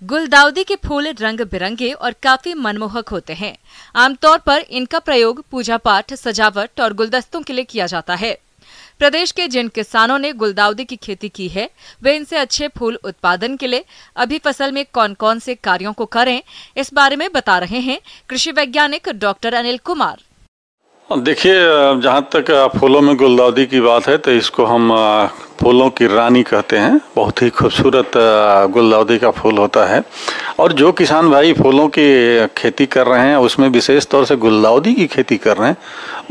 गुलदाउदी के फूल रंग बिरंगे और काफी मनमोहक होते हैं। आमतौर पर इनका प्रयोग पूजा पाठ, सजावट और गुलदस्तों के लिए किया जाता है। प्रदेश के जिन किसानों ने गुलदाउदी की खेती की है, वे इनसे अच्छे फूल उत्पादन के लिए अभी फसल में कौन कौन से कार्यों को करें, इस बारे में बता रहे हैं कृषि वैज्ञानिक डॉक्टर अनिल कुमार। देखिए, जहाँ तक फूलों में गुलदाउदी की बात है तो इसको हम फूलों की रानी कहते हैं। बहुत ही खूबसूरत गुलदाउदी का फूल होता है और जो किसान भाई फूलों की खेती कर रहे हैं, उसमें विशेष तौर से गुलदाउदी की खेती कर रहे हैं,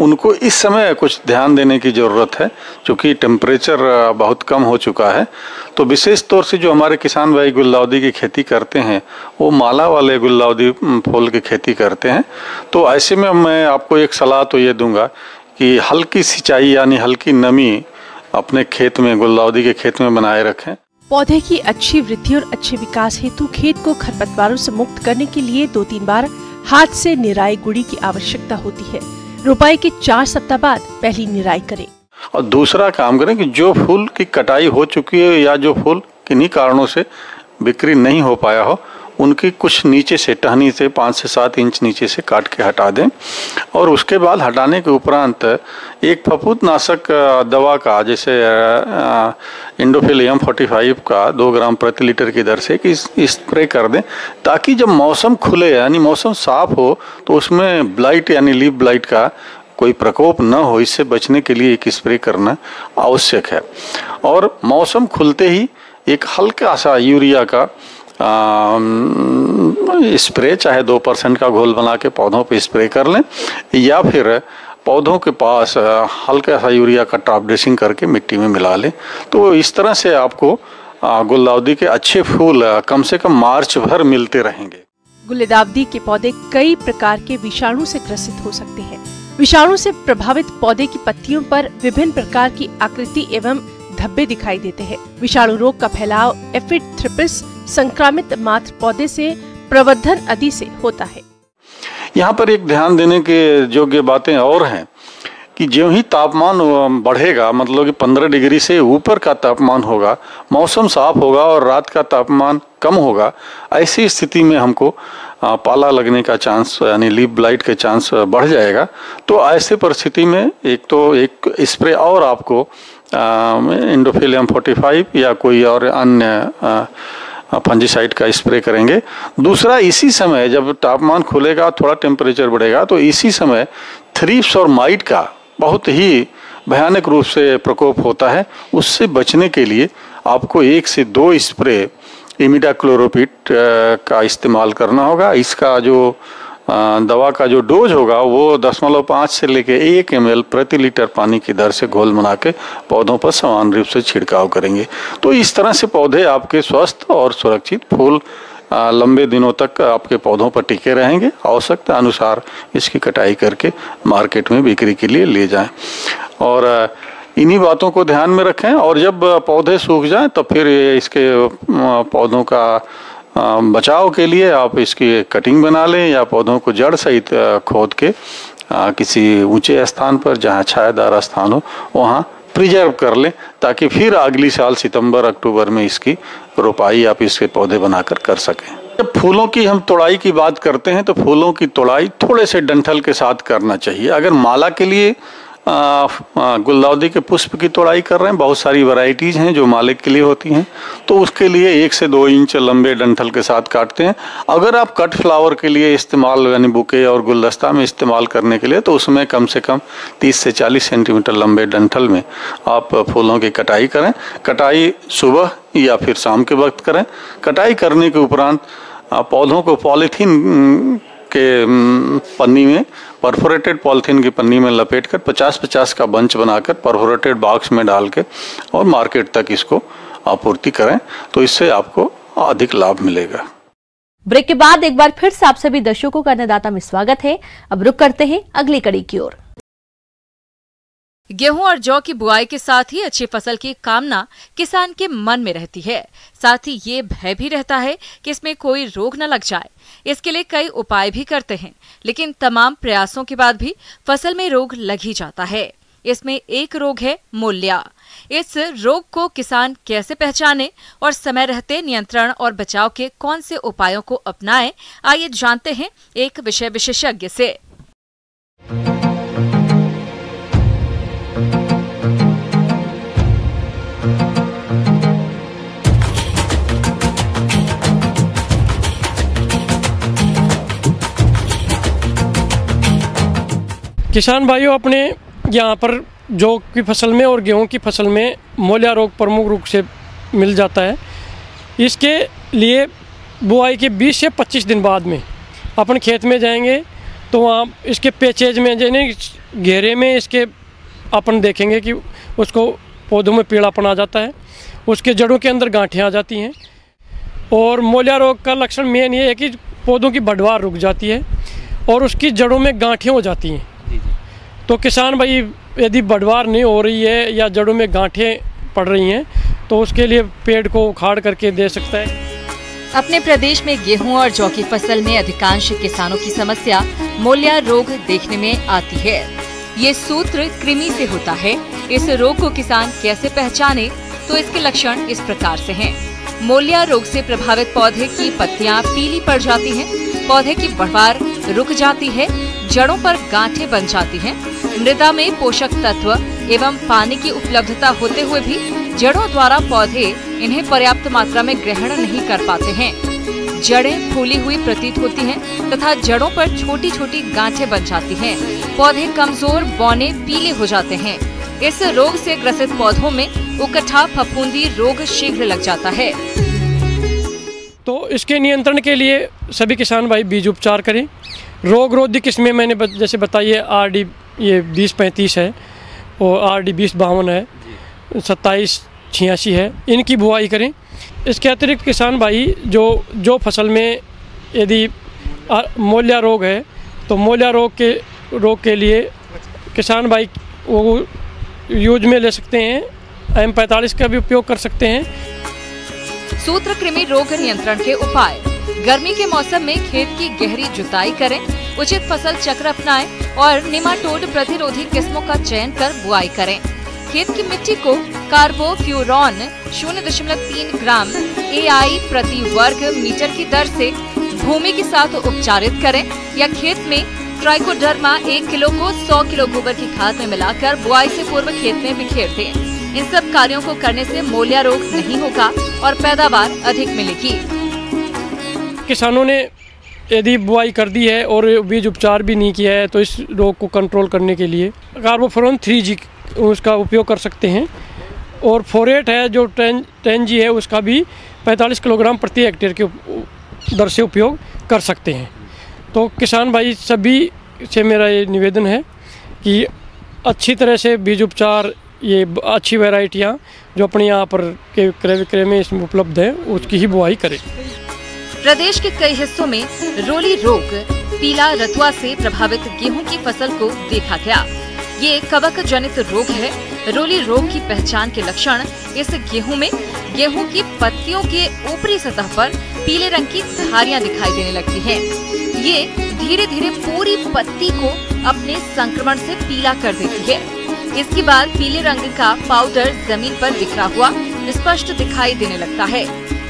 उनको इस समय कुछ ध्यान देने की ज़रूरत है। क्योंकि टेम्परेचर बहुत कम हो चुका है, तो विशेष तौर से जो हमारे किसान भाई गुलदाउदी की खेती करते हैं वो माला वाले गुलदाउदी फूल की खेती करते हैं। तो ऐसे में मैं आपको एक सलाह तो ये दूंगा कि हल्की सिंचाई यानी हल्की नमी अपने खेत में, गुलदाउदी के खेत में बनाए रखें। पौधे की अच्छी वृद्धि और अच्छे विकास हेतु खेत को खरपतवारों से मुक्त करने के लिए 2-3 बार हाथ से निराई गुड़ी की आवश्यकता होती है। रोपाई के 4 सप्ताह बाद पहली निराई करें। और दूसरा काम करें कि जो फूल की कटाई हो चुकी है या जो फूल किन्हीं कारणों से बिक्री नहीं हो पाया हो, उनकी कुछ नीचे से, टहनी से 5 से 7 इंच नीचे से काट के हटा दें। और उसके बाद हटाने के उपरांत एक फफूंदनाशक दवा का, जैसे इंडोफिल M45 का 2 ग्राम प्रति लीटर की दर से स्प्रे कर दें, ताकि जब मौसम खुले यानी मौसम साफ हो तो उसमें ब्लाइट यानी लीफ ब्लाइट का कोई प्रकोप न हो। इससे बचने के लिए एक स्प्रे करना आवश्यक है। और मौसम खुलते ही एक हल्का सा यूरिया का स्प्रे, चाहे 2% का घोल बना के पौधों पे स्प्रे कर लें, या फिर पौधों के पास हल्का सा यूरिया का टॉप ड्रेसिंग करके मिट्टी में मिला लें। तो इस तरह से आपको गुलदाउदी के अच्छे फूल कम से कम मार्च भर मिलते रहेंगे। गुलदाउदी के पौधे कई प्रकार के विषाणु से ग्रसित हो सकते हैं। विषाणु से प्रभावित पौधे की पत्तियों पर विभिन्न प्रकार की आकृति एवं धब्बे दिखाई देते हैं। विषाणु रोग का फैलाव एफिड थ्रिप्स संक्रामित मात्र पौधे से प्रवर्धन आदि से होता है। यहाँ पर एक ध्यान देने के योग्य बातें और हैं कि ज्यों ही तापमान बढ़ेगा, मतलब कि 15 डिग्री से ऊपर का तापमान होगा, मौसम साफ होगा और रात का तापमान कम होगा, ऐसी स्थिति में हमको पाला लगने का चांस यानी लीफ ब्लाइट के चांस बढ़ जाएगा। तो ऐसे परिस्थिति में एक स्प्रे और आपको इंडोफिल M45 या कोई और अन्य फंजीसाइड का स्प्रे करेंगे। दूसरा, इसी समय जब तापमान खुलेगा, थोड़ा टेम्परेचर बढ़ेगा, तो इसी समय थ्रिप्स और माइट का बहुत ही भयानक रूप से प्रकोप होता है। उससे बचने के लिए आपको 1 से 2 स्प्रे इमिडाक्लोरोपिड का इस्तेमाल करना होगा। इसका जो दवा का जो डोज होगा वो 0.5 से लेके 1 ml प्रति लीटर पानी की दर से घोल बना के पौधों पर समान रूप से छिड़काव करेंगे। तो इस तरह से पौधे आपके स्वस्थ और सुरक्षित फूल लंबे दिनों तक आपके पौधों पर टिके रहेंगे। आवश्यकता अनुसार इसकी कटाई करके मार्केट में बिक्री के लिए ले जाएं और इन्हीं बातों को ध्यान में रखें। और जब पौधे सूख जाएं तो फिर इसके पौधों का बचाव के लिए आप इसकी कटिंग बना लें या पौधों को जड़ सहित खोद के किसी ऊंचे स्थान पर जहां छायादार स्थान हो वहां प्रिजर्व कर लें, ताकि फिर अगली साल सितंबर अक्टूबर में इसकी रोपाई आप इसके पौधे बनाकर कर सकें। जब फूलों की हम तोड़ाई की बात करते हैं तो फूलों की तोड़ाई थोड़े से डंठल के साथ करना चाहिए। अगर माला के लिए गुलदाउदी के पुष्प की तोड़ाई कर रहे हैं, बहुत सारी वैरायटीज हैं जो माले के लिए होती हैं, तो उसके लिए 1 से 2 इंच लंबे डंठल के साथ काटते हैं। अगर आप कट फ्लावर के लिए इस्तेमाल यानी बुके और गुलदस्ता में इस्तेमाल करने के लिए, तो उसमें कम से कम 30 से 40 सेंटीमीटर लंबे डंठल में आप फूलों की कटाई करें। कटाई सुबह या फिर शाम के वक्त करें। कटाई करने के उपरांत पौधों को पॉलीथीन के पन्नी में, परफोरेटेड पॉलीथीन की पन्नी में लपेटकर 50-50 का बंच बनाकर परफोरेटेड बॉक्स में डाल के और मार्केट तक इसको आपूर्ति करें, तो इससे आपको अधिक लाभ मिलेगा। ब्रेक के बाद एक बार फिर से आप सभी दर्शकों का अन्नदाता में स्वागत है। अब रुक करते हैं अगली कड़ी की ओर। गेहूं और जौ की बुआई के साथ ही अच्छी फसल की कामना किसान के मन में रहती है। साथ ही ये भय भी रहता है कि इसमें कोई रोग न लग जाए। इसके लिए कई उपाय भी करते हैं, लेकिन तमाम प्रयासों के बाद भी फसल में रोग लग ही जाता है। इसमें एक रोग है मोल्या। इस रोग को किसान कैसे पहचाने और समय रहते नियंत्रण और बचाव के कौन से उपायों को अपनाएं, आइए जानते हैं एक विषय विशेषज्ञ से। किसान भाइयों, अपने यहाँ पर जौ की फसल में और गेहूं की फसल में मोल्या रोग प्रमुख रूप से मिल जाता है। इसके लिए बुआई के 20 से 25 दिन बाद में अपन खेत में जाएंगे तो वहाँ इसके पेचेज में यानी घेरे में इसके अपन देखेंगे कि उसको पौधों में पीलापन आ जाता है, उसके जड़ों के अंदर गांठें आ जाती हैं। और मोल्या रोग का लक्षण मेन ये है कि पौधों की बढ़वार रुक जाती है और उसकी जड़ों में गांठें हो जाती हैं। तो किसान भाई यदि बढ़वार नहीं हो रही है या जड़ों में गांठें पड़ रही हैं तो उसके लिए पेड़ को उखाड़ करके दे सकता है। अपने प्रदेश में गेहूं और जौ की फसल में अधिकांश किसानों की समस्या मोल्या रोग देखने में आती है। ये सूत्र कृमि से होता है। इस रोग को किसान कैसे पहचाने, तो इसके लक्षण इस प्रकार से हैं। मोल्या रोग से प्रभावित पौधे की पत्तियां पीली पड़ जाती हैं, पौधे की बढ़वार रुक जाती है, जड़ों पर गांठें बन जाती हैं, मृदा में पोषक तत्व एवं पानी की उपलब्धता होते हुए भी जड़ों द्वारा पौधे इन्हें पर्याप्त मात्रा में ग्रहण नहीं कर पाते हैं। जड़ें फूली हुई प्रतीत होती हैं तथा जड़ों पर छोटी छोटी गांठें बन जाती हैं। पौधे कमजोर, बौने, पीले हो जाते हैं। इस रोग से ग्रसित पौधों में उकठा फफूंदी रोग शीघ्र लग जाता है। तो इसके नियंत्रण के लिए सभी किसान भाई बीज उपचार करें। रोग रोधी किस्में मैंने जैसे बताई है, RD ये 2035 है और RD 2052 है, 2786 है, इनकी बुआई करें। इसके अतिरिक्त किसान भाई जो फसल में यदि मोल्या रोग है तो मोल्या रोग के लिए किसान भाई वो यूज में ले सकते हैं, M45 का भी उपयोग कर सकते हैं। सूत्रकृमि रोग नियंत्रण के उपाय: गर्मी के मौसम में खेत की गहरी जुताई करें, उचित फसल चक्र अपनाएं और निमाटोड प्रतिरोधी किस्मों का चयन कर बुआई करें। खेत की मिट्टी को कार्बोफ्यूरॉन 0.3 ग्राम AI प्रति वर्ग मीटर की दर से भूमि के साथ उपचारित करें या खेत में ट्राइकोडर्मा 1 किलो को 100 किलो गोबर की खाद में मिलाकर बुआई से पूर्व खेत में बिखेर दें। इन सब कार्यों को करने से मोल्या रोग नहीं होगा और पैदावार अधिक मिलेगी। किसानों ने यदि बुआई कर दी है और बीज उपचार भी नहीं किया है तो इस रोग को कंट्रोल करने के लिए कार्बोफ्यूरॉन 3G उसका उपयोग कर सकते हैं। और फोरेट है जो 10G है, उसका भी 45 किलोग्राम प्रति हेक्टेयर के दर से उपयोग कर सकते हैं। तो किसान भाई सभी से मेरा ये निवेदन है कि अच्छी तरह से बीज उपचार, ये अच्छी वैरायटियाँ जो अपने यहाँ पर के क्रय विक्रय में इसमें उपलब्ध है उसकी ही बुआई करें। प्रदेश के कई हिस्सों में रोली रोग, पीला रतुआ से प्रभावित गेहूं की फसल को देखा गया। ये कवक जनित रोग है। रोली रोग की पहचान के लक्षण: इस गेहूं में गेहूं की पत्तियों के ऊपरी सतह पर पीले रंग की धारियां दिखाई देने लगती हैं। ये धीरे धीरे पूरी पत्ती को अपने संक्रमण से पीला कर देती है। इसके बाद पीले रंग का पाउडर जमीन पर बिखरा हुआ स्पष्ट दिखाई देने लगता है।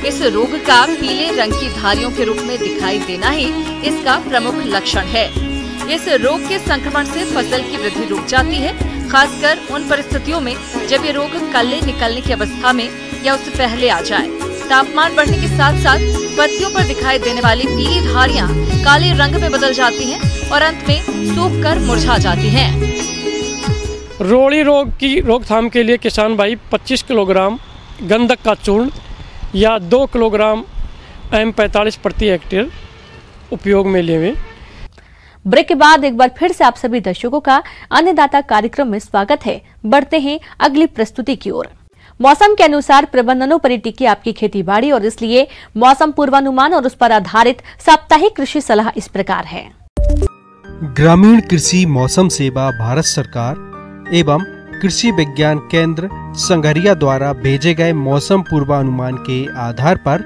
इस रोग का पीले रंग की धारियों के रूप में दिखाई देना ही इसका प्रमुख लक्षण है। इस रोग के संक्रमण से फसल की वृद्धि रुक जाती है, खासकर उन परिस्थितियों में जब ये रोग कल्ले निकलने की अवस्था में या उससे पहले आ जाए। तापमान बढ़ने के साथ साथ पत्तियों पर दिखाई देने वाली पीली धारियां काले रंग में बदल जाती हैं और अंत में सूख कर मुरझा जाती हैं। रोली रोग की रोकथाम के लिए किसान भाई 25 किलोग्राम गंधक का चूर्ण या 2 किलोग्राम M45 प्रति हेक्टेयर उपयोग में लें। ब्रेक के बाद एक बार फिर से आप सभी दर्शकों का अन्नदाता कार्यक्रम में स्वागत है। बढ़ते हैं अगली प्रस्तुति की ओर। मौसम के अनुसार प्रबंधनों पर टिकी आपकी खेती बाड़ी और इसलिए मौसम पूर्वानुमान और उस पर आधारित साप्ताहिक कृषि सलाह इस प्रकार है। ग्रामीण कृषि मौसम सेवा भारत सरकार एवं कृषि विज्ञान केंद्र संघरिया द्वारा भेजे गए मौसम पूर्वानुमान के आधार पर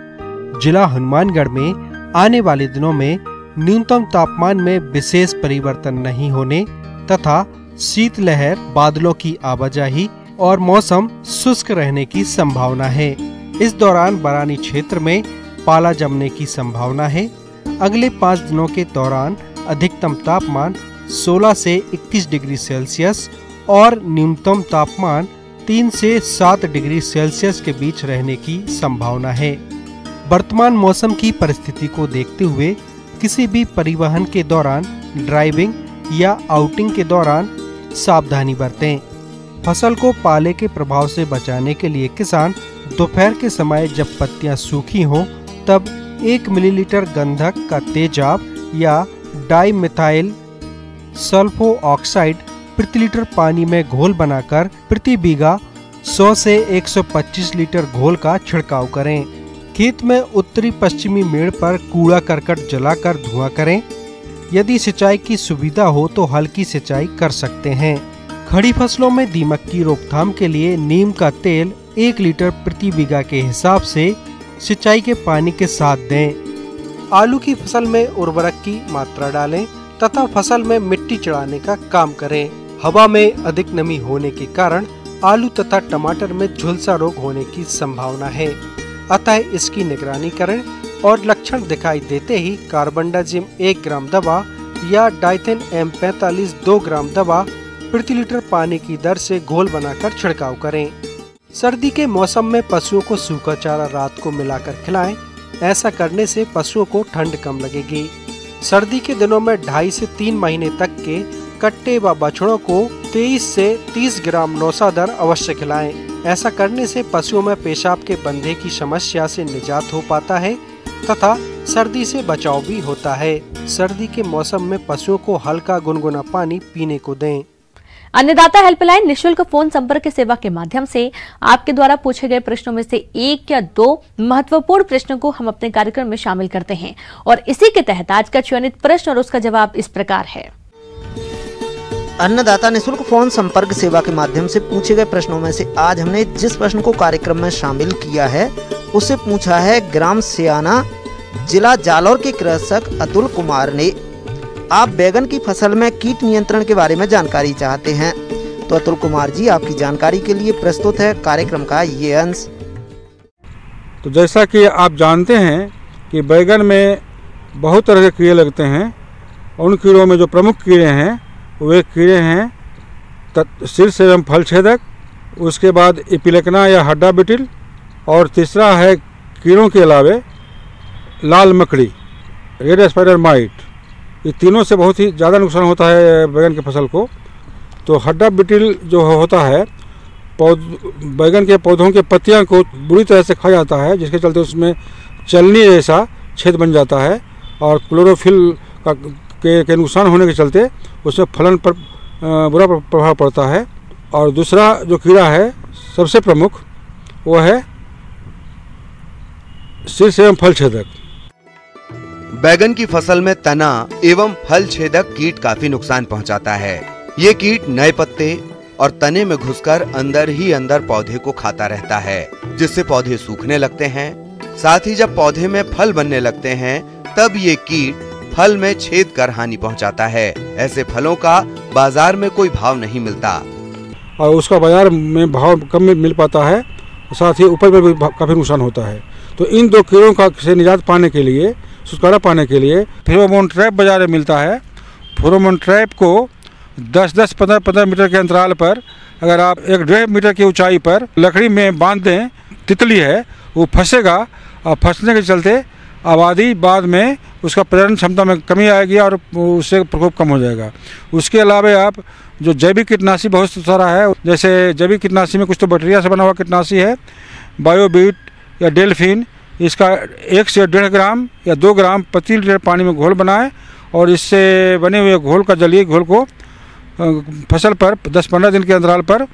जिला हनुमानगढ़ में आने वाले दिनों में न्यूनतम तापमान में विशेष परिवर्तन नहीं होने तथा शीतलहर, बादलों की आवाजाही और मौसम शुष्क रहने की संभावना है। इस दौरान बरानी क्षेत्र में पाला जमने की संभावना है। अगले 5 दिनों के दौरान अधिकतम तापमान 16 से 21 डिग्री सेल्सियस और न्यूनतम तापमान 3 से 7 डिग्री सेल्सियस के बीच रहने की संभावना है। वर्तमान मौसम की परिस्थिति को देखते हुए किसी भी परिवहन के दौरान, ड्राइविंग या आउटिंग के दौरान सावधानी बरतें। फसल को पाले के प्रभाव से बचाने के लिए किसान दोपहर के समय जब पत्तियां सूखी हों तब 1 मिलीलीटर गंधक का तेजाब या डाइमिथाइल सल्फो ऑक्साइड प्रति लीटर पानी में घोल बनाकर प्रति बीघा 100 से 125 लीटर घोल का छिड़काव करें। खेत में उत्तरी पश्चिमी मेड़ पर कूड़ा करकट जलाकर धुआं करें। यदि सिंचाई की सुविधा हो तो हल्की सिंचाई कर सकते हैं। खड़ी फसलों में दीमक की रोकथाम के लिए नीम का तेल 1 लीटर प्रति बीघा के हिसाब से सिंचाई के पानी के साथ दें। आलू की फसल में उर्वरक की मात्रा डालें तथा फसल में मिट्टी चढ़ाने का काम करें। हवा में अधिक नमी होने के कारण आलू तथा टमाटर में झुलसा रोग होने की संभावना है, अतः इसकी निगरानी करें और लक्षण दिखाई देते ही कार्बनडाजिम 1 ग्राम दवा या डाइथेन M45 2 ग्राम दवा प्रति लीटर पानी की दर से घोल बनाकर छिड़काव करें। सर्दी के मौसम में पशुओं को सूखा चारा रात को मिलाकर खिलाएं। ऐसा करने से पशुओं को ठंड कम लगेगी। सर्दी के दिनों में 2.5 से 3 महीने तक के कट्टे व बछड़ों को 23 से 30 ग्राम नौसादर अवश्य खिलाएं। ऐसा करने से पशुओं में पेशाब के बंधे की समस्या से निजात हो पाता है तथा सर्दी से बचाव भी होता है। सर्दी के मौसम में पशुओं को हल्का गुनगुना पानी पीने को दें। अन्नदाता हेल्पलाइन निशुल्क फोन संपर्क सेवा के माध्यम से आपके द्वारा पूछे गए प्रश्नों में से 1 या 2 महत्वपूर्ण प्रश्नों को हम अपने कार्यक्रम में शामिल करते हैं और इसी के तहत आज का चयनित प्रश्न और उसका जवाब इस प्रकार है। अन्नदाता निशुल्क फोन संपर्क सेवा के माध्यम से पूछे गए प्रश्नों में से आज हमने जिस प्रश्न को कार्यक्रम में शामिल किया है उसे पूछा है ग्राम सियाना, जिला जालौर के कृषक अतुल कुमार ने। आप बैगन की फसल में कीट नियंत्रण के बारे में जानकारी चाहते हैं तो अतुल कुमार जी आपकी जानकारी के लिए प्रस्तुत है कार्यक्रम का ये अंश। तो जैसा कि आप जानते हैं कि बैगन में बहुत तरह के कीड़े लगते हैं। उन कीड़ों में जो प्रमुख कीड़े हैं वे कीड़े हैं शीर्ष एवं फल छेदक, उसके बाद एपिलेक्ना या हड्डा बिटिल, और तीसरा है कीड़ों के अलावे लाल मकड़ी, रेड स्पाइडर माइट। ये तीनों से बहुत ही ज़्यादा नुकसान होता है बैगन की फसल को। तो हड्डा बिटिल जो होता है बैगन के पौधों के पत्तियां को बुरी तरह से खा जाता है, जिसके चलते उसमें चलनी जैसा छेद बन जाता है और क्लोरोफिल के नुकसान होने के चलते उसमें फलन पर बुरा प्रभाव पड़ता है। और दूसरा जो कीड़ा है सबसे प्रमुख वो है शीर्ष एवं फल छेदक। बैगन की फसल में तना एवं फल छेदक कीट काफी नुकसान पहुंचाता है। ये कीट नए पत्ते और तने में घुसकर अंदर ही अंदर पौधे को खाता रहता है, जिससे पौधे सूखने लगते हैं। साथ ही जब पौधे में फल बनने लगते हैं तब ये कीट फल में छेद कर हानि पहुंचाता है। ऐसे फलों का बाजार में कोई भाव नहीं मिलता और उसका बाजार में भाव कम मिल पाता है, साथ ही उपज में भी काफी नुकसान होता है। तो इन दो कीड़ों का से निजात पाने के लिए, छुटकारा पाने के लिए फेरोमोन ट्रैप बाजार में मिलता है। फेरोमोन ट्रैप को 10-10, 15-15 मीटर के अंतराल पर अगर आप 1-1.5 मीटर की ऊंचाई पर लकड़ी में बांध दें, तितली है वो फंसेगा और फंसने के चलते आबादी बाद में उसका प्रजनन क्षमता में कमी आएगी और उससे प्रकोप कम हो जाएगा। उसके अलावा आप जो जैविक कीटनाशी बहुत सारा है, जैसे जैविक कीटनाशी में कुछ तो बैक्टीरिया से बना हुआ कीटनाशी है, बायोबीट या डेल्फिन, इसका 1 से 1.5 ग्राम या 2 ग्राम प्रति लीटर पानी में घोल बनाएं और इससे बने हुए घोल का जलीय घोल को फसल पर 10-15 दिन के अंतराल पर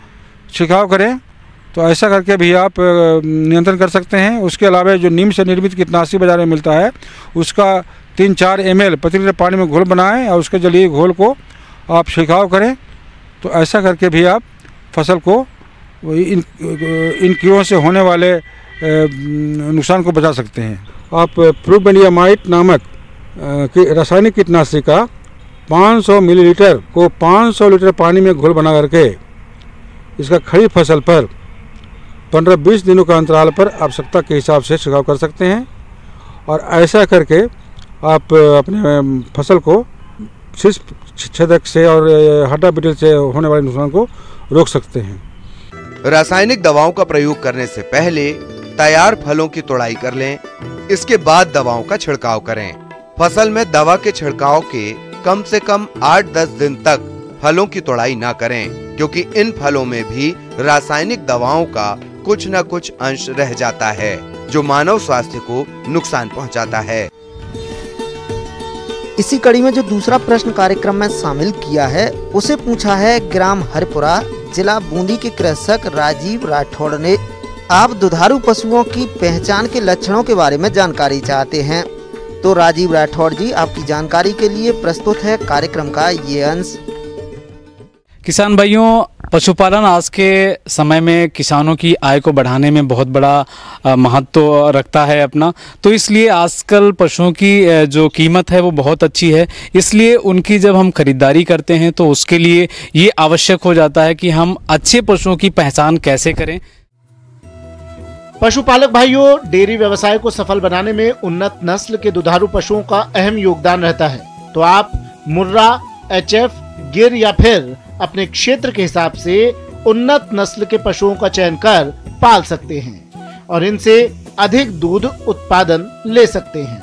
छिड़काव करें। तो ऐसा करके भी आप नियंत्रण कर सकते हैं। उसके अलावा जो नीम से निर्मित कीटनाशी बाजार में मिलता है उसका 3-4 ml प्रति लीटर पानी में घोल बनाएं और उसके जलीय घोल को आप छिड़काव करें। तो ऐसा करके भी आप फसल को इन कीड़ों से होने वाले नुकसान को बचा सकते हैं। आप फ्लूबेनियामाइट नामक रासायनिक कीटनाशी का 500 मिलीलीटर को 500 लीटर पानी में घोल बना करके इसका खड़ी फसल पर 15-20 दिनों का अंतराल पर आवश्यकता के हिसाब से छिड़काव कर सकते हैं। और ऐसा करके आप अपने फसल को शीश छेदक से और हड्डा बिटल से होने वाले नुकसान को रोक सकते हैं। रासायनिक दवाओं का प्रयोग करने से पहले तैयार फलों की तोड़ाई कर लें, इसके बाद दवाओं का छिड़काव करें। फसल में दवा के छिड़काव के कम से कम 8-10 दिन तक फलों की तोड़ाई ना करें, क्योंकि इन फलों में भी रासायनिक दवाओं का कुछ न कुछ अंश रह जाता है जो मानव स्वास्थ्य को नुकसान पहुंचाता है। इसी कड़ी में जो दूसरा प्रश्न कार्यक्रम में शामिल किया है उसे पूछा है ग्राम हरपुरा, जिला बूंदी के कृषक राजीव राठौड़ ने। आप दुधारू पशुओं की पहचान के लक्षणों के बारे में जानकारी चाहते हैं, तो राजीव राठौड़ जी आपकी जानकारी के लिए प्रस्तुत है कार्यक्रम का ये अंश। किसान भाइयों, पशुपालन आज के समय में किसानों की आय को बढ़ाने में बहुत बड़ा महत्व रखता है अपना, तो इसलिए आजकल पशुओं की जो कीमत है वो बहुत अच्छी है। इसलिए उनकी जब हम खरीदारी करते हैं तो उसके लिए ये आवश्यक हो जाता है कि हम अच्छे पशुओं की पहचान कैसे करें। पशुपालक भाइयों, डेयरी व्यवसाय को सफल बनाने में उन्नत नस्ल के दुधारू पशुओं का अहम योगदान रहता है। तो आप मुर्रा, एचएफ, गिर या फिर अपने क्षेत्र के हिसाब से उन्नत नस्ल के पशुओं का चयन कर पाल सकते हैं और इनसे अधिक दूध उत्पादन ले सकते हैं।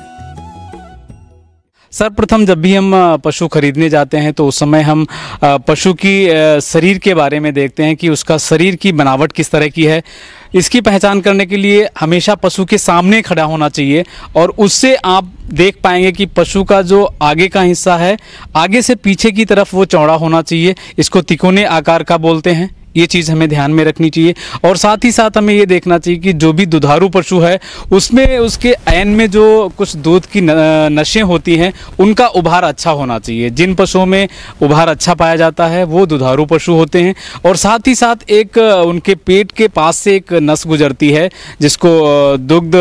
सर्वप्रथम जब भी हम पशु खरीदने जाते हैं तो उस समय हम पशु की शरीर के बारे में देखते हैं कि उसका शरीर की बनावट किस तरह की है। इसकी पहचान करने के लिए हमेशा पशु के सामने खड़ा होना चाहिए और उससे आप देख पाएंगे कि पशु का जो आगे का हिस्सा है आगे से पीछे की तरफ वो चौड़ा होना चाहिए। इसको तिकोने आकार का बोलते हैं। ये चीज़ हमें ध्यान में रखनी चाहिए और साथ ही साथ हमें ये देखना चाहिए कि जो भी दुधारू पशु है उसमें उसके ऐन में जो कुछ दूध की नशें होती हैं उनका उभार अच्छा होना चाहिए। जिन पशुओं में उभार अच्छा पाया जाता है वो दुधारू पशु होते हैं। और साथ ही साथ एक उनके पेट के पास से एक नस गुजरती है जिसको दुग्ध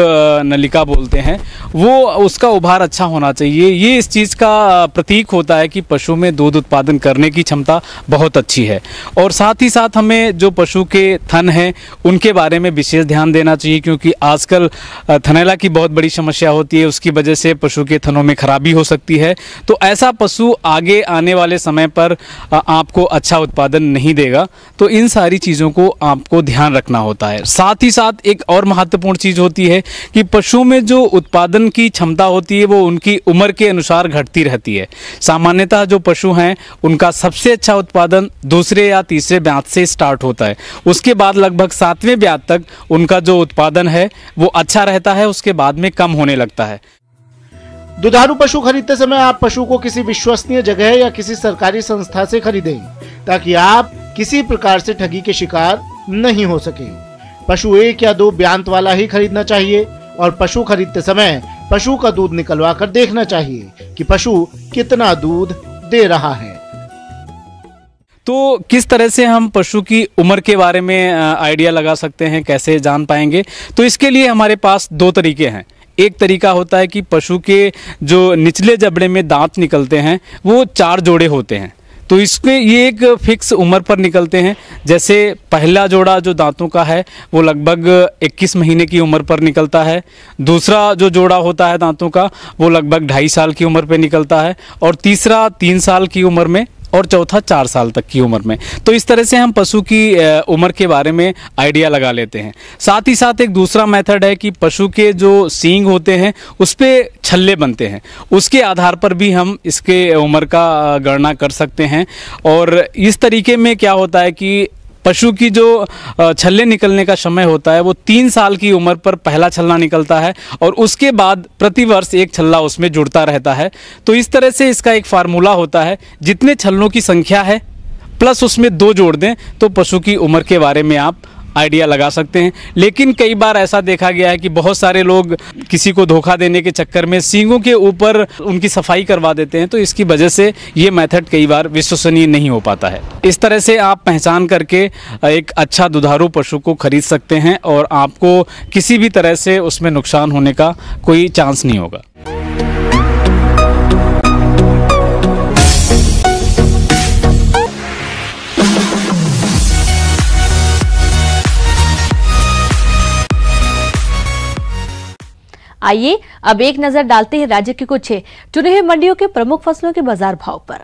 नलिका बोलते हैं, वो उसका उभार अच्छा होना चाहिए। ये इस चीज़ का प्रतीक होता है कि पशु में दूध उत्पादन करने की क्षमता बहुत अच्छी है। और साथ ही साथ हमें जो पशु के थन हैं उनके बारे में विशेष ध्यान देना चाहिए, क्योंकि आजकल थनैला की बहुत बड़ी समस्या होती है। उसकी वजह से पशु के थनों में खराबी हो सकती है। तो ऐसा पशु आगे आने वाले समय पर आपको अच्छा उत्पादन नहीं देगा। तो इन सारी चीज़ों को आपको ध्यान रखना होता है। साथ ही साथ एक और महत्वपूर्ण चीज़ होती है कि पशुओं में जो उत्पादन की क्षमता होती है वो उनकी उम्र के अनुसार घटती रहती है। सामान्यतः जो पशु हैं उनका सबसे अच्छा उत्पादन दूसरे या तीसरे ब्यात से स्टार्ट होता है। उसके बाद लगभग 7वें ब्यात तक उनका जो उत्पादन है वो अच्छा रहता है, उसके बाद में कम होने लगता है। दुधारू पशु खरीदते समय आप पशु को किसी विश्वसनीय जगह या किसी सरकारी संस्था से खरीदें ताकि आप किसी प्रकार से ठगी के शिकार नहीं हो सके। पशु 1 या 2 ब्यांत वाला ही खरीदना चाहिए और पशु खरीदते समय पशु का दूध निकलवा कर देखना चाहिए कि पशु कितना दूध दे रहा है। तो किस तरह से हम पशु की उम्र के बारे में आइडिया लगा सकते हैं, कैसे जान पाएंगे? तो इसके लिए हमारे पास 2 तरीके हैं। एक तरीका होता है कि पशु के जो निचले जबड़े में दांत निकलते हैं वो 4 जोड़े होते हैं। तो इसके ये एक फिक्स उम्र पर निकलते हैं। जैसे पहला जोड़ा जो दांतों का है वो लगभग 21 महीने की उम्र पर निकलता है। दूसरा जो जोड़ा होता है दांतों का वो लगभग 2.5 साल की उम्र पर निकलता है और तीसरा 3 साल की उम्र में और चौथा 4 साल तक की उम्र में। तो इस तरह से हम पशु की उम्र के बारे में आइडिया लगा लेते हैं। साथ ही साथ एक दूसरा मेथड है कि पशु के जो सींग होते हैं उस पर छल्ले बनते हैं, उसके आधार पर भी हम इसके उम्र का गणना कर सकते हैं। और इस तरीके में क्या होता है कि पशु की जो छल्ले निकलने का समय होता है वो 3 साल की उम्र पर पहला छल्ला निकलता है और उसके बाद प्रतिवर्ष एक छल्ला उसमें जुड़ता रहता है। तो इस तरह से इसका एक फार्मूला होता है, जितने छल्लों की संख्या है प्लस उसमें 2 जोड़ दें तो पशु की उम्र के बारे में आप आइडिया लगा सकते हैं। लेकिन कई बार ऐसा देखा गया है कि बहुत सारे लोग किसी को धोखा देने के चक्कर में सींगों के ऊपर उनकी सफाई करवा देते हैं, तो इसकी वजह से ये मेथड कई बार विश्वसनीय नहीं हो पाता है। इस तरह से आप पहचान करके एक अच्छा दुधारू पशु को खरीद सकते हैं और आपको किसी भी तरह से उसमें नुकसान होने का कोई चांस नहीं होगा। आइए अब एक नजर डालते हैं राज्य की कुछ चुने हुए मंडियों के प्रमुख फसलों के बाजार भाव पर।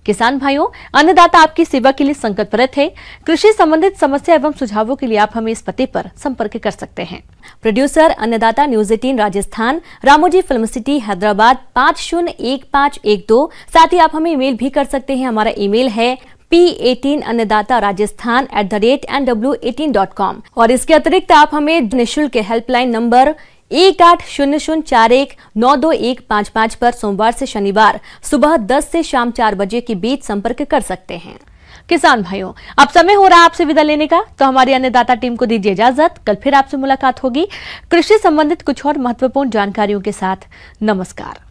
किसान भाइयों, अन्नदाता आपकी सेवा के लिए संकल्परत है। कृषि संबंधित समस्या एवं सुझावों के लिए आप हमें इस पते पर संपर्क कर सकते हैं। प्रोड्यूसर अन्नदाता news 18 Rajasthan, Ramoji film city Hyderabad 501512। साथ ही आप हमें ईमेल भी कर सकते हैं। हमारा ईमेल है p18annadatarajasthan@nw18.com। और इसके अतिरिक्त आप हमें निःशुल्क हेल्पलाइन नंबर 180041922155 पर सोमवार से शनिवार सुबह 10 से शाम 4 बजे के बीच संपर्क कर सकते हैं। किसान भाइयों, अब समय हो रहा है आपसे विदा लेने का, तो हमारी अन्नदाता टीम को दीजिए इजाजत। कल फिर आपसे मुलाकात होगी कृषि संबंधित कुछ और महत्वपूर्ण जानकारियों के साथ। नमस्कार।